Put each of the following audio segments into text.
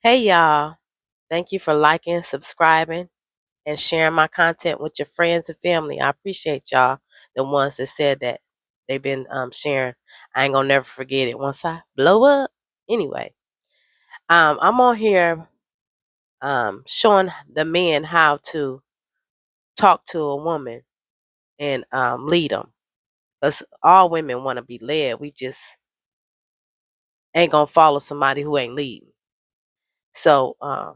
Hey y'all, thank you for liking, subscribing, and sharing my content with your friends and family. I appreciate y'all, the ones that said that they've been sharing. I ain't gonna never forget it once I blow up. Anyway, I'm on here showing the men how to talk to a woman and lead them. Because all women want to be led. We just ain't gonna follow somebody who ain't leading. So I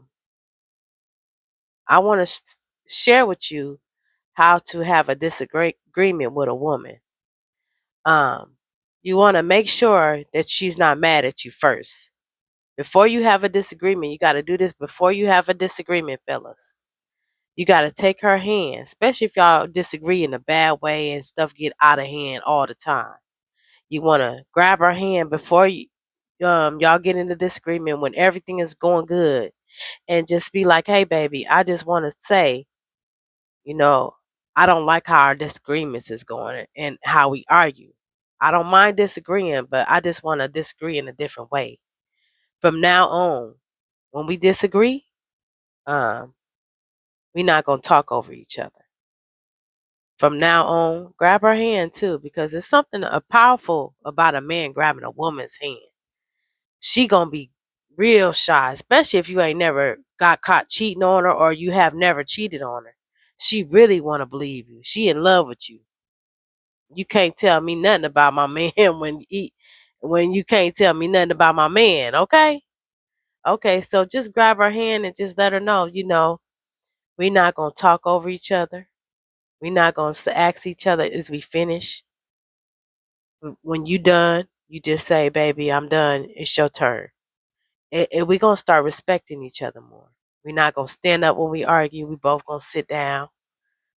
want to share with you how to have a disagreement with a woman. Um, you want to make sure that she's not mad at you first. Before you have a disagreement, you got to do this before you have a disagreement, fellas. You got to take her hand, especially if y'all disagree in a bad way and stuff get out of hand all the time. You want to grab her hand before y'all get into disagreement when everything is going good and just be like, "Hey baby, I just want to say you know, I don't like how our disagreements is going and how we argue. I don't mind disagreeing, but I just want to disagree in a different way. From now on, when we disagree, um, we're not gonna talk over each other. From now on, grab her hand too, because it's something powerful about a man grabbing a woman's hand. She gonna be real shy, especially if you ain't never got caught cheating on her or you have never cheated on her. She really wanna believe you. She in love with you. You can't tell me nothing about my man when you can't tell me nothing about my man, okay? Okay, so just grab her hand and just let her know, we're not gonna talk over each other. We're not gonna ask each other is we finish. When you done, you just say, baby, I'm done. It's your turn. And we're gonna start respecting each other more. We're not gonna stand up when we argue. We both gonna sit down.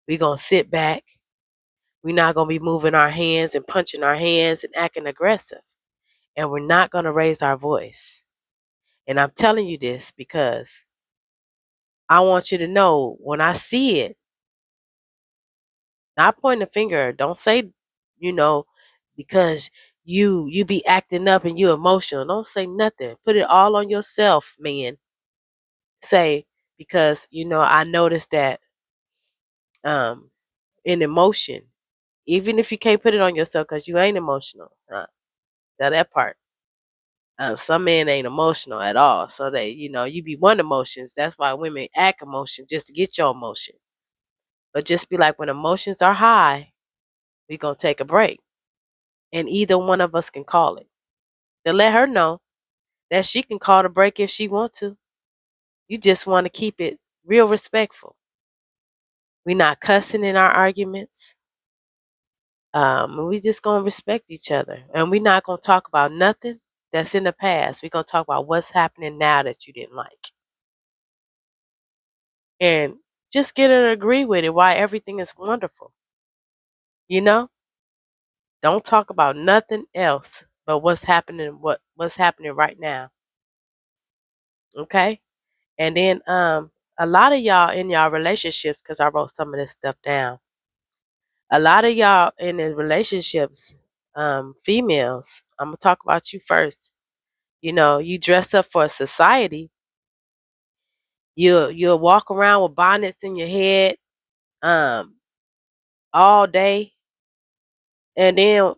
We're gonna sit back. We're not gonna be moving our hands and punching our hands and acting aggressive. And we're not going to raise our voice. And I'm telling you this because I want you to know when I see it, not pointing a finger, don't say, you know, because you be acting up and you emotional. Don't say nothing. Put it all on yourself, man. Say because I noticed that um in emotion, even if you can't put it on yourself because you ain't emotional. That part. Some men ain't emotional at all. So you be one emotions. That's why women act emotion just to get your emotion. But just be like, when emotions are high, we gonna take a break. And either one of us can call it. To let her know that she can call the break if she want to. You just want to keep it real respectful. We not cussing in our arguments. We just gonna respect each other. And we not gonna talk about nothing that's in the past. We gonna talk about what's happening now that you didn't like. And just get her to agree with it why everything is wonderful. You know? Don't talk about nothing else but what's happening right now. Okay? And then a lot of y'all in y'all relationships, because I wrote some of this stuff down. A lot of y'all in the relationships, females, I'm gonna talk about you first. You dress up for society. You'll walk around with bonnets in your head um all day and then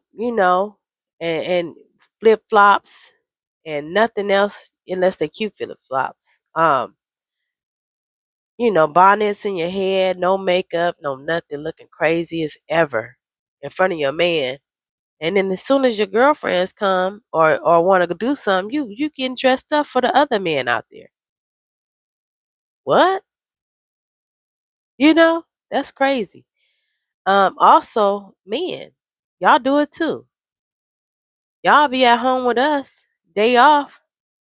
and flip flops and nothing else unless they cute flip flops. Bonnets in your head, no makeup, no nothing, looking crazy as ever in front of your man. And then as soon as your girlfriends come or want to do something, you getting dressed up for the other man out there. What? That's crazy. Also, men, y'all do it too. Y'all be at home with us, day off.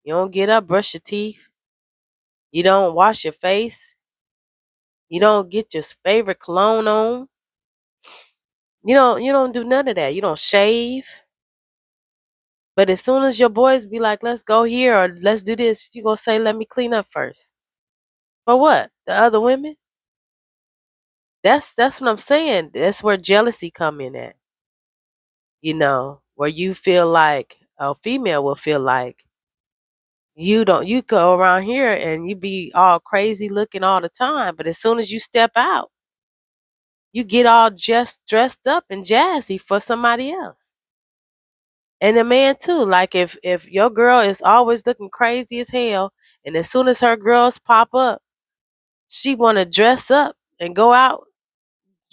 You don't get up, brush your teeth. You don't wash your face. You don't get your favorite cologne on. You don't do none of that. You don't shave. But as soon as your boys be like, let's go here or let's do this, you gonna say, let me clean up first. For what? The other women? That's what I'm saying. That's where jealousy come in at. Where you feel like a female will feel like, You go around here and you be all crazy looking all the time, but as soon as you step out, you get all just dressed up and jazzy for somebody else. And the man too, like if your girl is always looking crazy as hell, and as soon as her girls pop up, she want to dress up and go out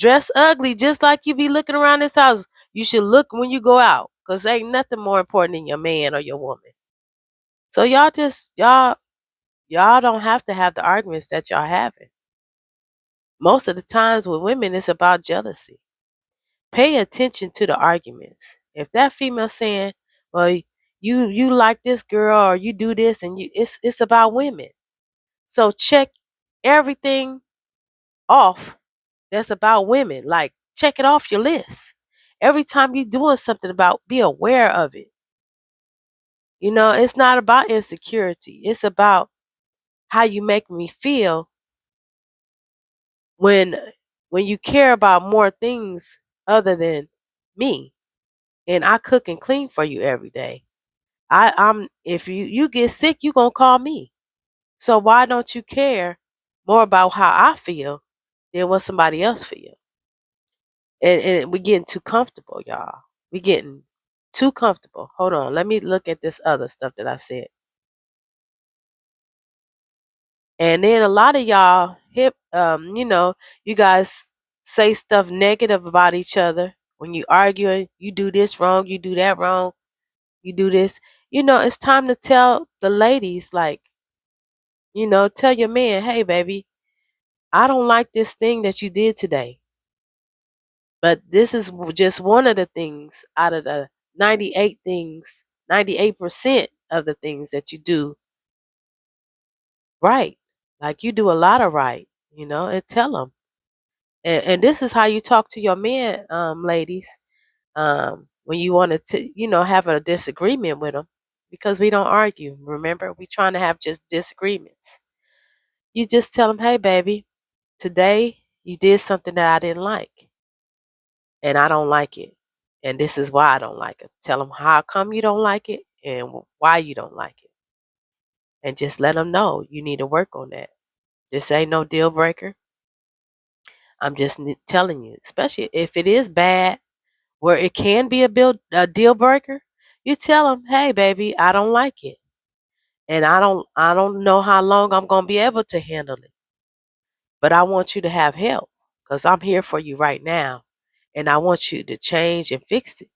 dress ugly, just like you be looking around this house. You should look when you go out, cause ain't nothing more important than your man or your woman. So y'all don't have to have the arguments that y'all having. Most of the times with women, it's about jealousy. Pay attention to the arguments. If that female saying, "Well, you like this girl or you do this," and it's about women. So check everything off that's about women. Like check it off your list. Every time you're doing something about, be aware of it. It's not about insecurity. It's about how you make me feel when when you care about more things other than me. And I cook and clean for you every day. I'm if you get sick, you gonna call me. So why don't you care more about how I feel than what somebody else feel? And we getting too comfortable, y'all. We getting too comfortable. Hold on, let me look at this other stuff that I said. And then a lot of y'all you guys say stuff negative about each other when you arguing. You do this wrong, you do that wrong, you do this. It's time to tell the ladies, like, tell your man, hey baby, I don't like this thing that you did today. But this is just one of the things out of the 98 things, 98% of the things that you do right. Like you do a lot of right, and tell them. And this is how you talk to your men, ladies, when you wanted to, have a disagreement with them, because we don't argue. Remember, we trying to have just disagreements. You just tell them, hey, baby, today you did something that I didn't like, and I don't like it. And this is why I don't like it. Tell them how come you don't like it and why you don't like it. And just let them know you need to work on that. This ain't no deal breaker. I'm just telling you, especially if it is bad, where it can be a deal breaker, you tell them, "Hey, baby, I don't like it, and I don't know how long I'm gonna be able to handle it, but I want you to have help because I'm here for you right now, and I want you to change and fix it.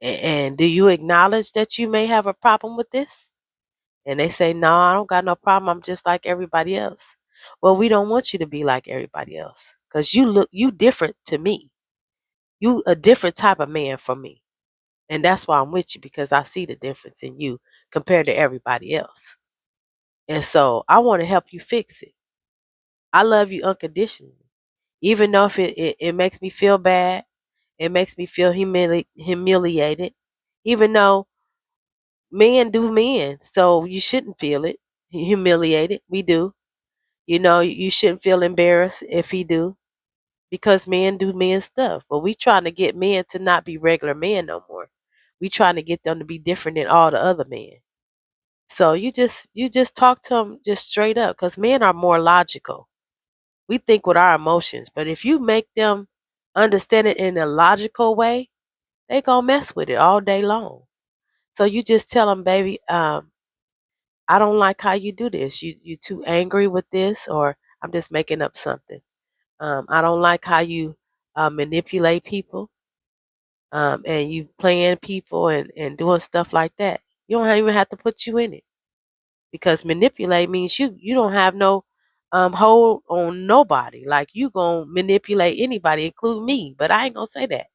And do you acknowledge that you may have a problem with this?" And they say, "No, I don't got no problem. I'm just like everybody else." Well, we don't want you to be like everybody else because you different to me. You a different type of man for me. And that's why I'm with you, because I see the difference in you compared to everybody else. And so I want to help you fix it. I love you unconditionally. Even though if it makes me feel bad, it makes me feel humiliated. Even though men do men, so you shouldn't feel it humiliated. We do. You shouldn't feel embarrassed if he do, because men do men stuff. But we trying to get men to not be regular men no more. We trying to get them to be different than all the other men. So you just talk to them just straight up, because men are more logical. We think with our emotions, but if you make them understand it in a logical way, they gonna mess with it all day long. So you just tell them, baby, I don't like how you do this. You too angry with this, or I'm just making up something. I don't like how you manipulate people, and you playing people and doing stuff like that. You don't even have to put you in it, because manipulate means you don't have no hold on nobody. Like you gonna manipulate anybody, including me. But I ain't gonna say that.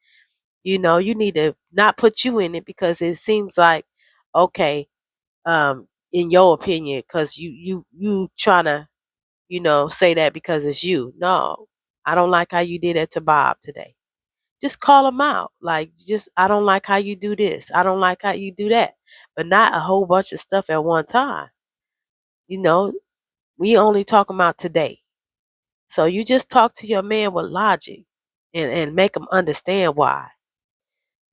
You need to not put you in it, because it seems like, okay, in your opinion, because you trying to say that because it's you. No, I don't like how you did that to Bob today. Just call him out. Like, just, I don't like how you do this. I don't like how you do that. But not a whole bunch of stuff at one time. You know, we only talking about today. So you just talk to your man with logic, and make him understand why.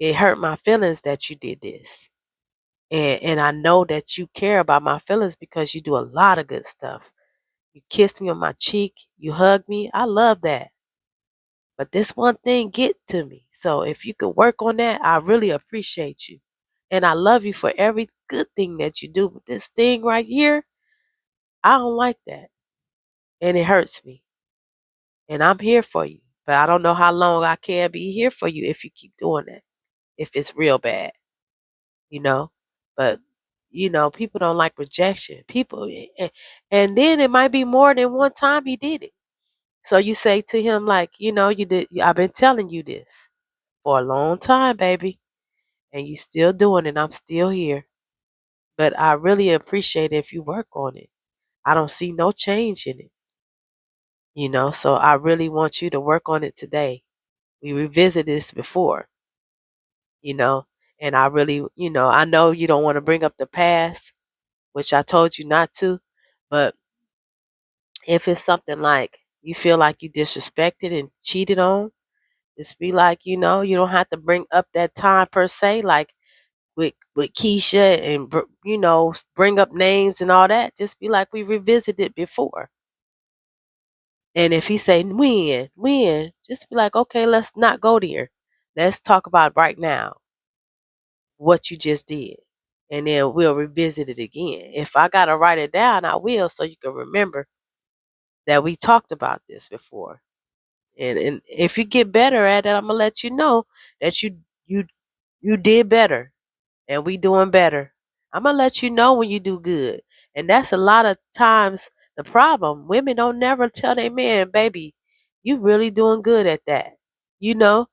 It hurt my feelings that you did this. And I know that you care about my feelings because you do a lot of good stuff. You kiss me on my cheek, you hug me. I love that. But this one thing get to me. So if you could work on that, I really appreciate you. And I love you for every good thing that you do. But this thing right here, I don't like that. And it hurts me. And I'm here for you. But I don't know how long I can be here for you if you keep doing that. If it's real bad, you know. But people don't like rejection. And then it might be more than one time he did it. So you say to him like, you did. I've been telling you this for a long time, baby, and you still doing it. I'm still here, but I really appreciate it if you work on it. I don't see no change in it. So I really want you to work on it today. We revisited this before, you know, and I really, I know you don't want to bring up the past, which I told you not to, but if it's something like you feel like you disrespected and cheated on, just be like, you don't have to bring up that time per se, like with Keisha and bring up names and all that. Just be like we revisited before. And if he say when, just be like, okay, let's not go there. Let's talk about right now what you just did, and then we'll revisit it again. If I gotta write it down, I will, so you can remember that we talked about this before. And if you get better at it, I'm gonna let you know that you you did better, and we doing better. I'm gonna let you know when you do good, and that's a lot of times the problem. Women don't never tell their man, baby, you really doing good at that. You know,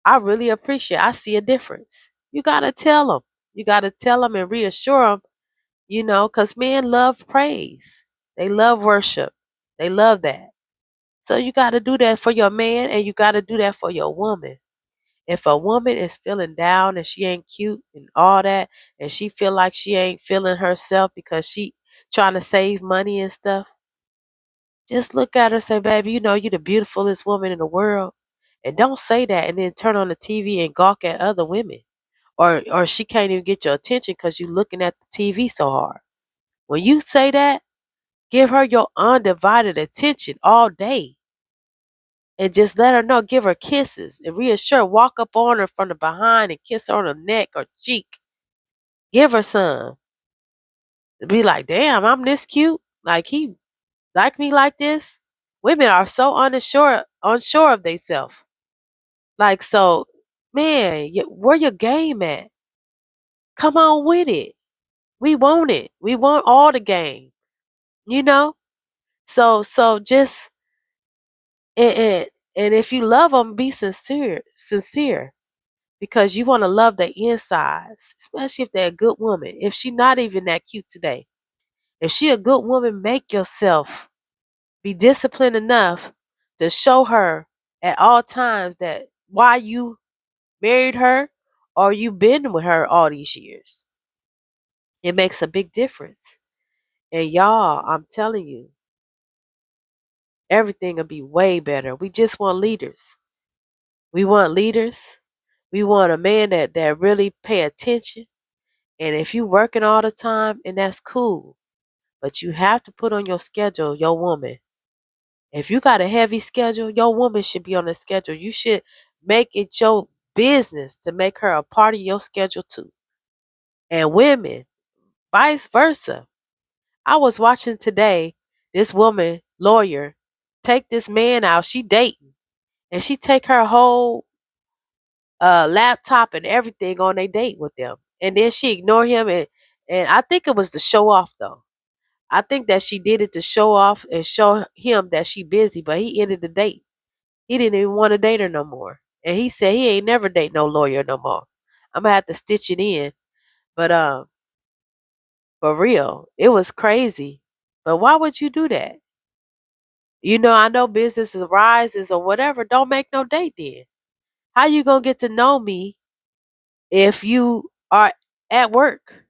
I really appreciate. I see a difference. You gotta tell them. You gotta tell them and reassure them. Because men love praise. They love worship. They love that. So you got to do that for your man, and you got to do that for your woman. If a woman is feeling down and she ain't cute and all that, and she feel like she ain't feeling herself because she trying to save money and stuff, just look at her and say, baby, you the beautifulest woman in the world. And don't say that and then turn on the TV and gawk at other women. Or she can't even get your attention because you looking at the TV so hard. When you say that, give her your undivided attention all day. And just let her know, give her kisses and reassure, walk up on her from the behind and kiss her on the neck or cheek. Give her some. Be like, damn, I'm this cute. Like he like me like this. Women are so unsure of themselves. Like so, man, where your game at? Come on with it. We want it. We want all the game. You know. So just and and, and if you love them, be sincere. Because you want to love their insides, especially if they're a good woman. If she not even that cute today, if she a good woman, make yourself be disciplined enough to show her at all times that why you married her or you been with her all these years. It makes a big difference. And y'all, I'm telling you, everything will be way better. We just want leaders. We want leaders. We want a man that really pay attention. And if you working all the time, and that's cool, but you have to put on your schedule your woman. If you got a heavy schedule, your woman should be on the schedule. You should make it your business to make her a part of your schedule too. And women, vice versa. I was watching today this woman lawyer take this man out. She dating, and she take her whole laptop and everything on a date with them, and then she ignore him, and I think it was to show off though. I think that she did it to show off and show him that she busy, but he ended the date. He didn't even want to date her no more. And he said he ain't never date no lawyer no more. I'm gonna have to stitch it in. But for real, it was crazy. But why would you do that? I know businesses rises or whatever. Don't make no date then. How you gonna get to know me if you are at work?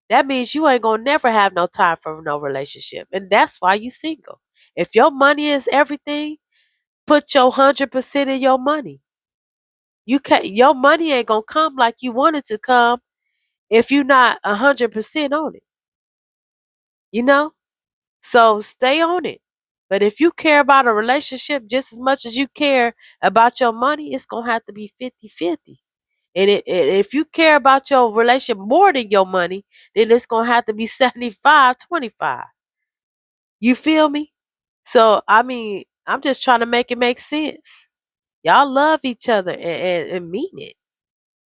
That means you ain't gonna never have no time for no relationship. And that's why you single. If your money is everything, put your 100% in your money. You can't your money ain't gonna come like you want it to come if you're not 100% on it, you know? So stay on it. But if you care about a relationship just as much as you care about your money, it's going to have to be 50-50. And if you care about your relationship more than your money, then it's going to have to be 75-25. You feel me? So, I mean, I'm just trying to make it make sense. Y'all love each other and mean it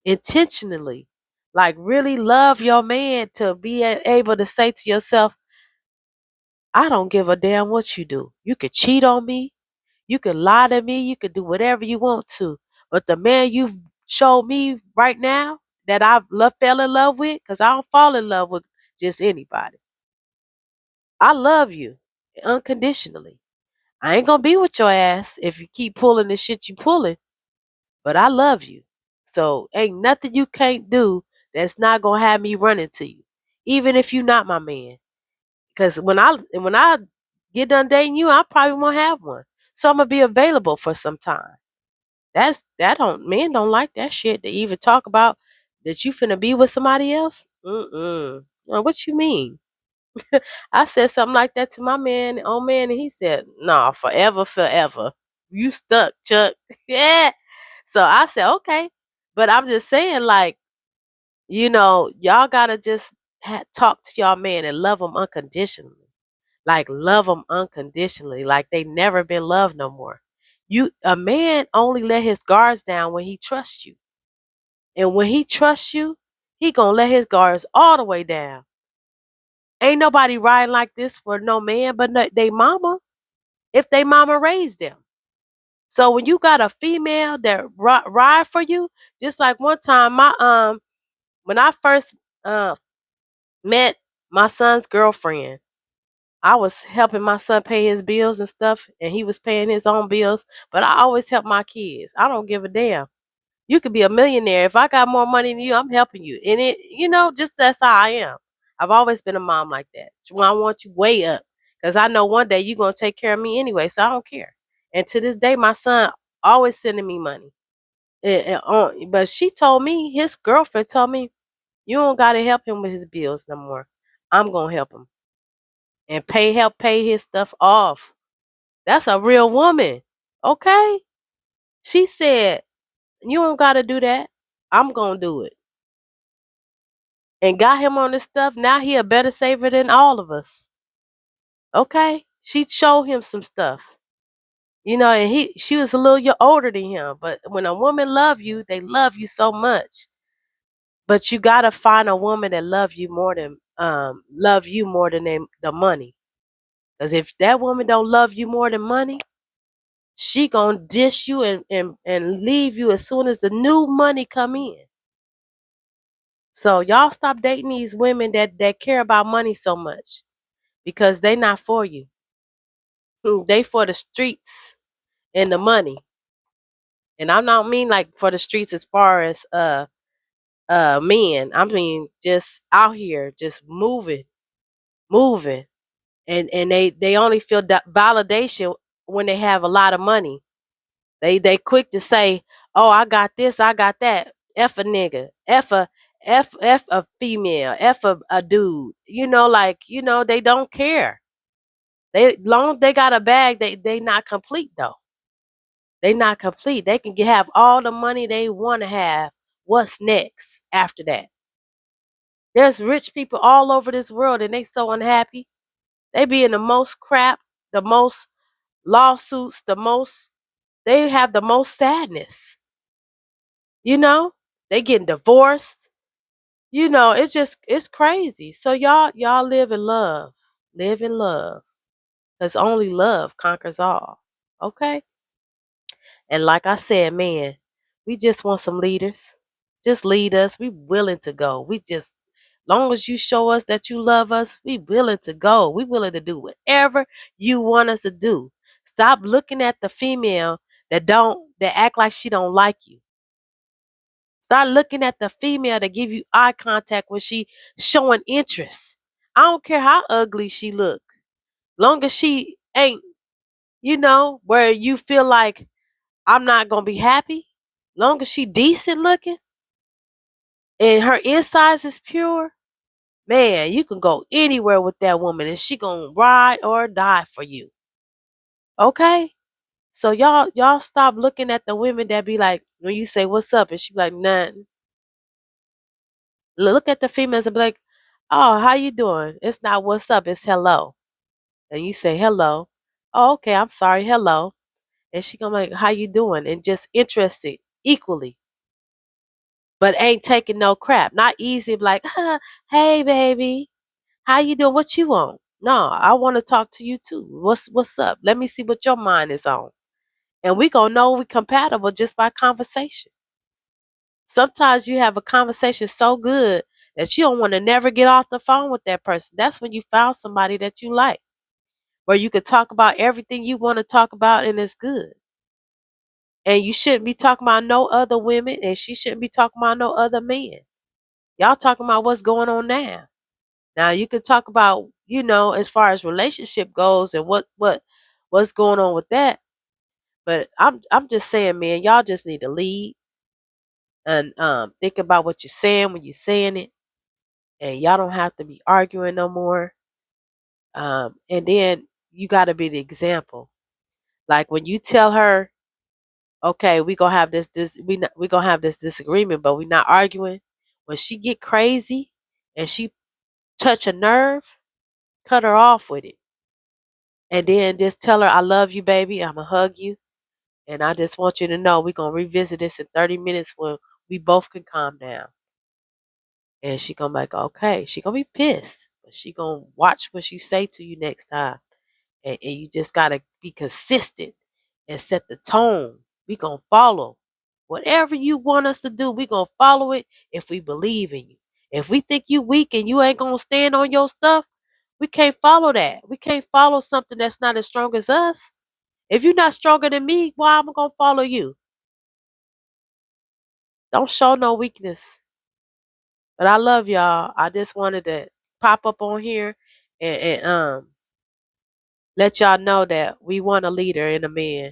intentionally. Like, really love your man to be able to say to yourself, I don't give a damn what you do. You could cheat on me. You could lie to me. You could do whatever you want to. But the man you've showed me right now that fell in love with, because I don't fall in love with just anybody. I love you unconditionally. I ain't gonna be with your ass if you keep pulling the shit you pulling, but I love you. So ain't nothing you can't do that's not gonna have me running to you. Even if you not my man. Cause when I get done dating you, I probably won't have one. So I'm gonna be available for some time. That don't men don't like that shit to even talk about that you finna be with somebody else. Mm-mm. What you mean? I said something like that to my man, old man, and he said, "Nah, forever, forever. You stuck, Chuck." Yeah. So I said, "Okay," but I'm just saying, like, y'all gotta just talk to y'all man and love him unconditionally. Like, love them unconditionally, like they never been loved no more. A man only let his guards down when he trusts you. And when he trusts you, he gonna let his guards all the way down. Ain't nobody riding like this for no man but they mama, if they mama raised them. So when you got a female that ride for you, just like one time when I first uh met my son's girlfriend, I was helping my son pay his bills and stuff, and he was paying his own bills. But I always help my kids. I don't give a damn. You could be a millionaire. If I got more money than you, I'm helping you. And just that's how I am. I've always been a mom like that. When I want you way up. Because I know one day you're going to take care of me anyway, so I don't care. And to this day, my son always sending me money. But she told me, his girlfriend told me, you don't got to help him with his bills no more. I'm going to help him and help pay his stuff off. That's a real woman. Okay? She said, you don't gotta do that. I'm gonna do it. And got him on this stuff. Now he a better saver than all of us. Okay? She showed him some stuff. And she was a little older than him. But when a woman love you, they love you so much. But you gotta find a woman that love you more than the money. Because if that woman don't love you more than money, she gonna dish you and leave you as soon as the new money come in. So y'all stop dating these women that care about money so much because they not for you. They for the streets and the money. And I don't mean like for the streets as far as men. I mean just out here, just moving. And they only feel validation when they have a lot of money. They quick to say, "Oh, I got this, I got that." F a nigga, F a female, F a dude. They don't care. They got a bag. They not complete though. They not complete. They can have all the money they want to have. What's next after that? There's rich people all over this world, and they so unhappy. They be in the most crap, the most lawsuits, they have the most sadness. They getting divorced. It's crazy. So y'all live in love. Live in love. Because only love conquers all. Okay? And like I said, man, we just want some leaders. Just lead us. We willing to go. Long as you show us that you love us, we willing to go. We willing to do whatever you want us to do. Stop looking at the female that act like she don't like you. Start looking at the female that give you eye contact when she showing interest. I don't care how ugly she look. Long as she ain't, where you feel like I'm not gonna be happy. Long as she decent looking, and her insides is pure, man, you can go anywhere with that woman and she gonna ride or die for you. Okay? So y'all stop looking at the women that be like, when you say what's up, and she be like, nothing. Look at the females and be like, oh, how you doing? It's not what's up, it's hello. And you say hello. Oh, okay, I'm sorry, hello. And she gonna like, how you doing? And just interested equally, but ain't taking no crap. Not easy, like, hey baby, how you doing? What you want? No, I want to talk to you too. What's up? Let me see what your mind is on. And we gonna know we compatible just by conversation. Sometimes you have a conversation so good that you don't want to never get off the phone with that person. That's when you found somebody that you like, where you could talk about everything you want to talk about and it's good. And you shouldn't be talking about no other women, and she shouldn't be talking about no other men. Y'all talking about what's going on now. Now you can talk about, as far as relationship goes and what's going on with that. But I'm just saying, man, y'all just need to lead and think about what you're saying when you're saying it, and y'all don't have to be arguing no more. And then you got to be the example. Like when you tell her, okay, we gonna have we gonna have this disagreement, but we not arguing. When she get crazy and she touch a nerve, cut her off with it, and then just tell her, I love you, baby. I'ma hug you, and I just want you to know we gonna revisit this in 30 minutes when we both can calm down. And she gonna be like, okay. She gonna be pissed, but she gonna watch what she say to you next time. And you just gotta be consistent and set the tone. We gonna follow whatever you want us to do. We gonna follow it if we believe in you. If we think you weak and you ain't gonna stand on your stuff, we can't follow that. We can't follow something that's not as strong as us. If you're not stronger than me, why am I gonna follow you? Don't show no weakness. But I love y'all. I just wanted to pop up on here and let y'all know that we want a leader in a man.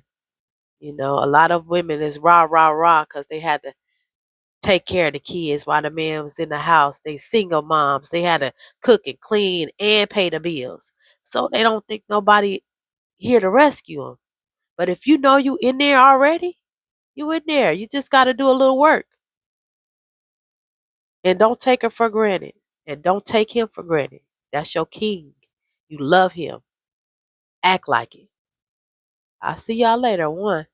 A lot of women is rah rah rah because they had to take care of the kids while the man was in the house. They single moms. They had to cook and clean and pay the bills. So they don't think nobody here to rescue them. But if you know you in there already, you in there. You just got to do a little work. And don't take her for granted. And don't take him for granted. That's your king. You love him. Act like it. I'll see y'all later. One.